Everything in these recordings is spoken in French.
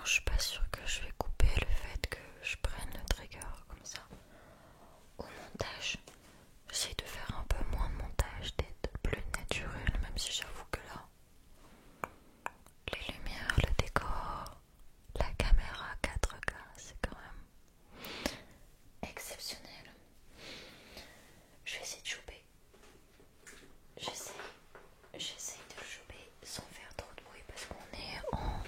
je suis pas sûre que je vais couper le fait que je prenne le trigger comme ça. Au montage, j'essaie de faire un peu moins de montage, d'être plus naturel, même si j'avoue que là, les lumières, le décor, la caméra 4K, c'est quand même exceptionnel. Je vais essayer de choper. J'essaie de le choper sans faire trop de bruit parce qu'on est en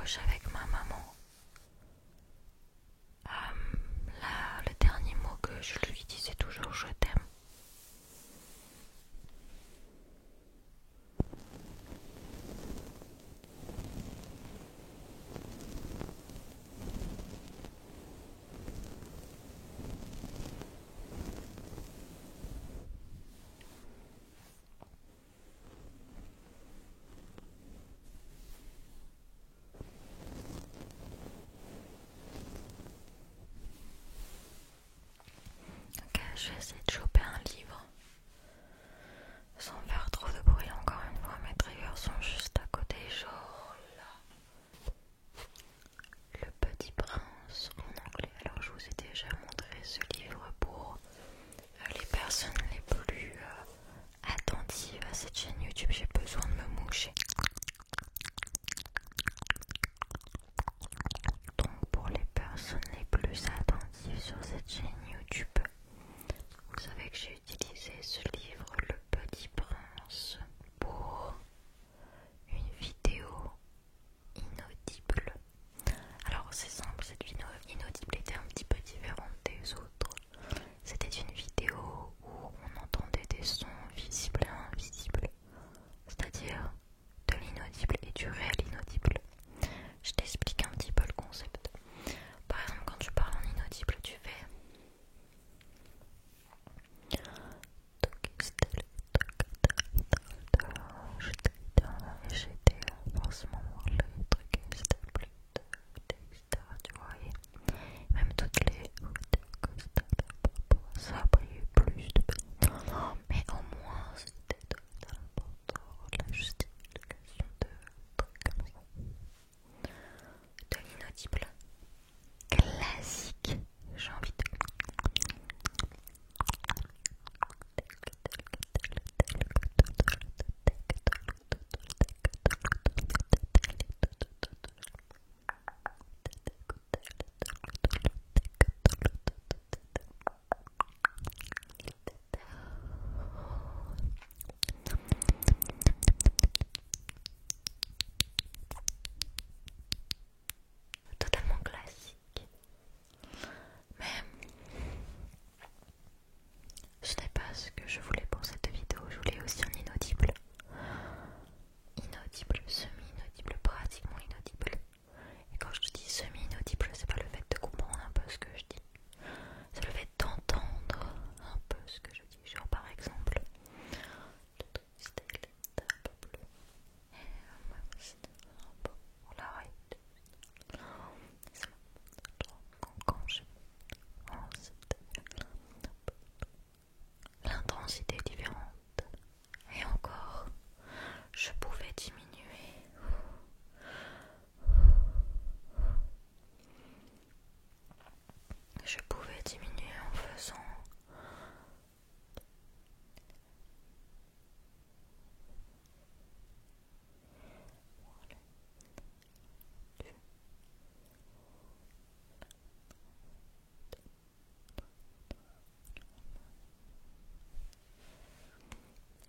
proche avec ma maman. Là, le dernier mot que je lui dis, c'est toujours je t'aime. Ok, je vais essayer de choper un livre sans faire trop de bruit. Encore une fois, mes triggers sont juste à côté, genre là. Le Petit Prince en anglais. Alors je vous ai déjà montré ce livre pour les personnes les plus attentives à cette chaîne YouTube. J'ai besoin de me moucher. Donc pour les personnes les plus attentives sur cette chaîne YouTube, vous savez que j'ai utilisé ce livre, Le Petit Prince, pour une vidéo inaudible. Alors c'est simple, cette vidéo inaudible était un petit peu différente des autres. C'était une vidéo où on entendait des sons visibles et invisibles, c'est-à-dire de l'inaudible et du réel inaudible. Je t'explique un petit peu le concept. Par exemple, quand tu parles en inaudible, tu fais j'étais forcément le truc, c'était plus de etc. Tu vois, et même toutes les ça brille plus de non, mais au moins c'était important la justification de trucs comme ça. De l'inaudible classique, j'ai envie de totalement classique. Mais ce n'est pas ce que je voulais pour cette vidéo. Je voulais aussi un inaudible. Inaudible, semi-inaudible, pratiquement inaudible. Et quand je te dis semi-inaudible, c'est pas le fait de comprendre un peu ce que je dis. C'est le fait d'entendre un peu ce que je dis. Genre par exemple, le truc c'était un peu bleu. On l'arrête. Quand je l'intensité est différente. Et encore, je pouvais diminuer. Je pouvais diminuer en faisant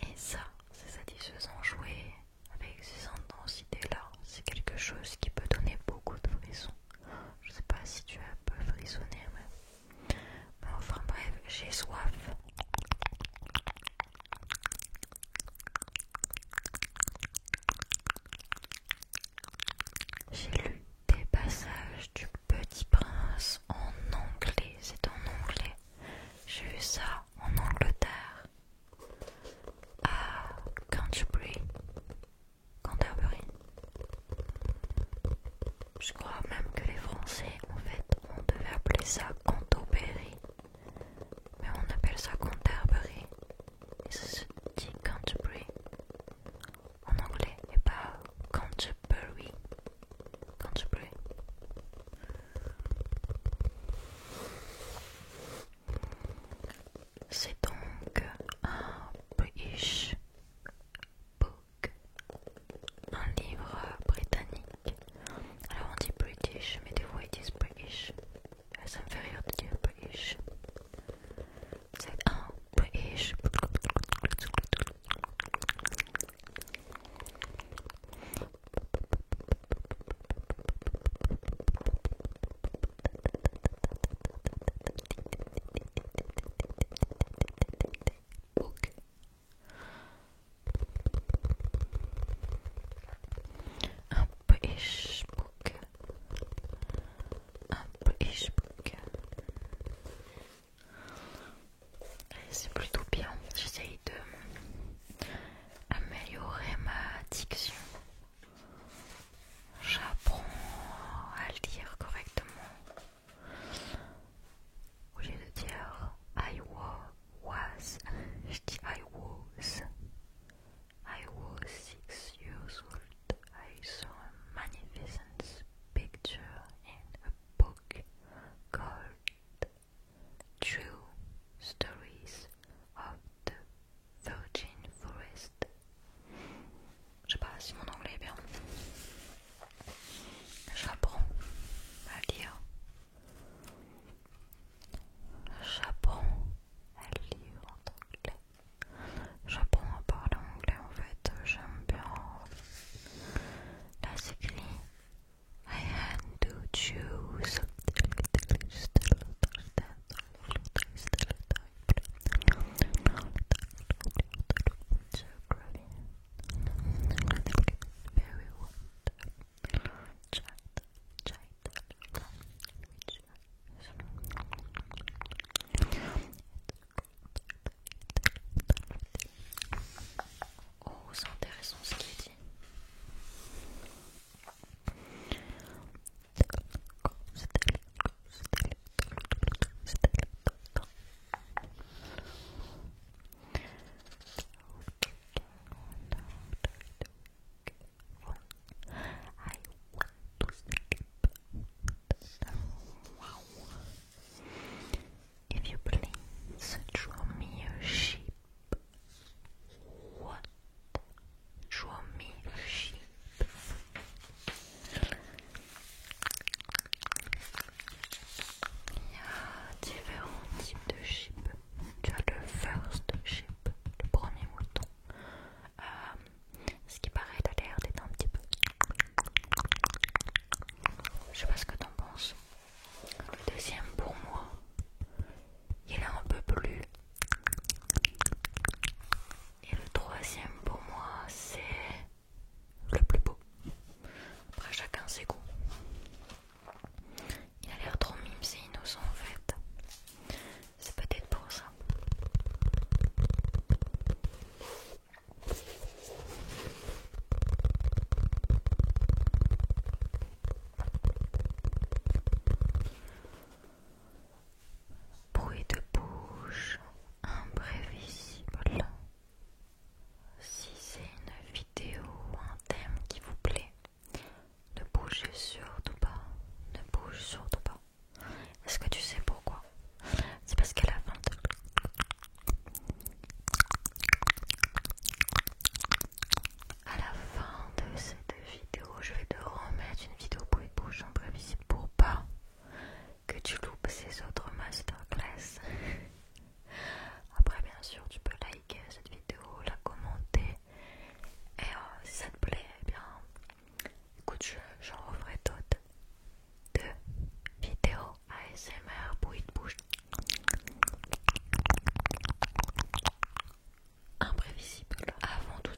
et ça, c'est satisfaisant. Jouer avec ces intensités-là, c'est quelque chose qui peut donner beaucoup de frissons. Je sais pas si tu as un peu frissonné, mais enfin bref, j'ai soif. J'ai lu des passages du Petit Prince en anglais. C'est en anglais. J'ai vu ça en Angleterre, à Canterbury. Je crois même que les Français, en fait, on devait appeler ça Canterbury, mais on appelle ça Canterbury. Et ça se dit Canterbury en anglais et pas Canterbury. Canterbury. C'est donc un British book, un livre britannique. Alors on dit British, mais des fois ils disent British. Ça me fait rire de dire British. C'est un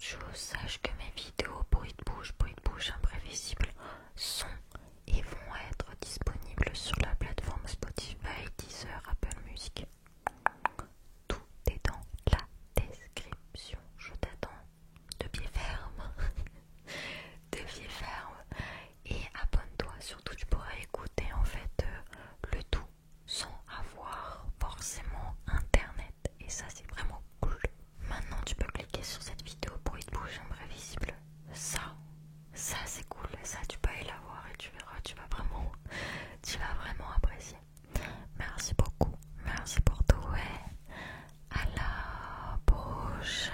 chose, sache que mes vidéos bruit de bouche imprévisible sont et vont être disponibles sur la plateforme Spotify, Deezer, Apple Music. Tout est dans la description. Je t'attends de pied ferme. De pied ferme. Et abonne-toi. Surtout, tu pourras écouter en fait le tout sans avoir forcément internet. Et ça, c'est vraiment cool. Maintenant, tu peux cliquer sur cette vidéo bruit de bouche imprévisible. Ça c'est cool. Ça, tu peux aller la voir et tu verras. Tu vas vraiment apprécier. Merci beaucoup. Merci pour tout et à la prochaine.